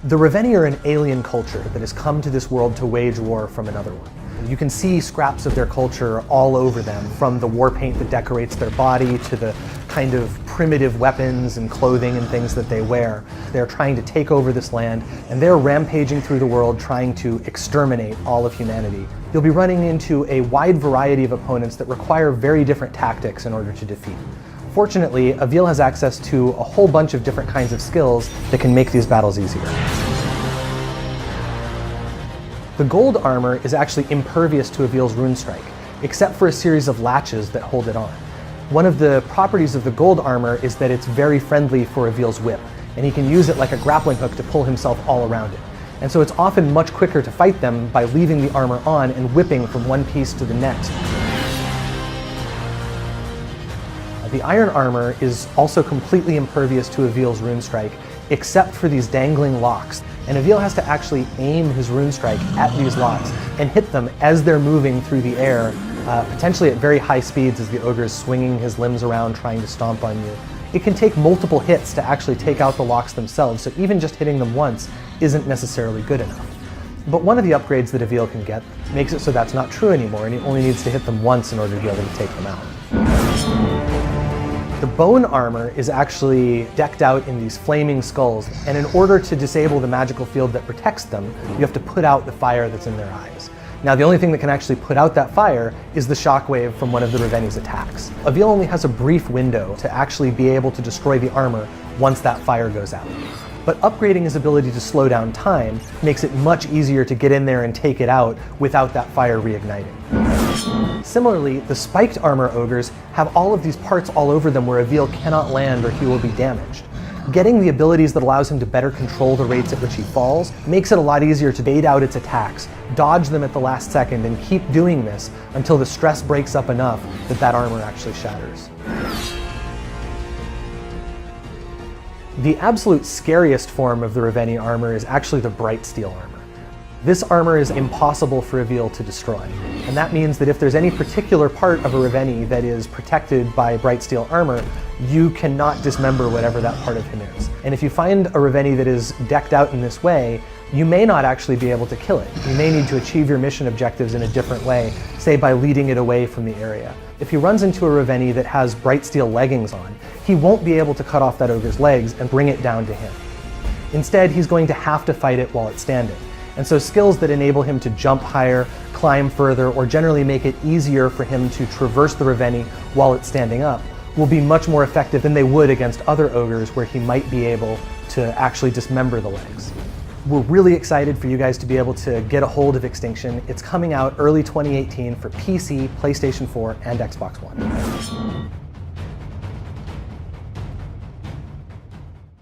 The Reveni are an alien culture that has come to this world to wage war from another one. You can see scraps of their culture all over them, from the war paint that decorates their body to the kind of primitive weapons and clothing and things that they wear. They're trying to take over this land, and they're rampaging through the world trying to exterminate all of humanity. You'll be running into a wide variety of opponents that require very different tactics in order to defeat. Fortunately, Avil has access to a whole bunch of different kinds of skills that can make these battles easier. The gold armor is actually impervious to Avil's rune strike, except for a series of latches that hold it on. One of the properties of the gold armor is that it's very friendly for Avil's whip, and he can use it like a grappling hook to pull himself all around it. And so it's often much quicker to fight them by leaving the armor on and whipping from one piece to the next. The iron armor is also completely impervious to Avil's rune strike, except for these dangling locks. And Avil has to actually aim his rune strike at these locks and hit them as they're moving through the air, potentially at very high speeds as the ogre is swinging his limbs around trying to stomp on you. It can take multiple hits to actually take out the locks themselves, so even just hitting them once isn't necessarily good enough. But one of the upgrades that Avil can get makes it so that's not true anymore, and he only needs to hit them once in order to be able to take them out. The bone armor is actually decked out in these flaming skulls, and in order to disable the magical field that protects them, you have to put out the fire that's in their eyes. Now, the only thing that can actually put out that fire is the shockwave from one of the Reveni's attacks. Avil only has a brief window to actually be able to destroy the armor once that fire goes out. But upgrading his ability to slow down time makes it much easier to get in there and take it out without that fire reigniting. Similarly, the spiked armor ogres have all of these parts all over them where Avil cannot land or he will be damaged. Getting the abilities that allows him to better control the rates at which he falls makes it a lot easier to bait out its attacks, dodge them at the last second, and keep doing this until the stress breaks up enough that that armor actually shatters. The absolute scariest form of the Reveni armor is actually the bright steel armor. This armor is impossible for Avil to destroy, and that means that if there's any particular part of a Reveni that is protected by bright steel armor, you cannot dismember whatever that part of him is. And if you find a Reveni that is decked out in this way, you may not actually be able to kill it. You may need to achieve your mission objectives in a different way, say by leading it away from the area. If he runs into a Reveni that has bright steel leggings on, he won't be able to cut off that ogre's legs and bring it down to him. Instead, he's going to have to fight it while it's standing. And so skills that enable him to jump higher, climb further, or generally make it easier for him to traverse the Reveni while it's standing up will be much more effective than they would against other ogres where he might be able to actually dismember the legs. We're really excited for you guys to be able to get a hold of Extinction. It's coming out early 2018 for PC, PlayStation 4, and Xbox One.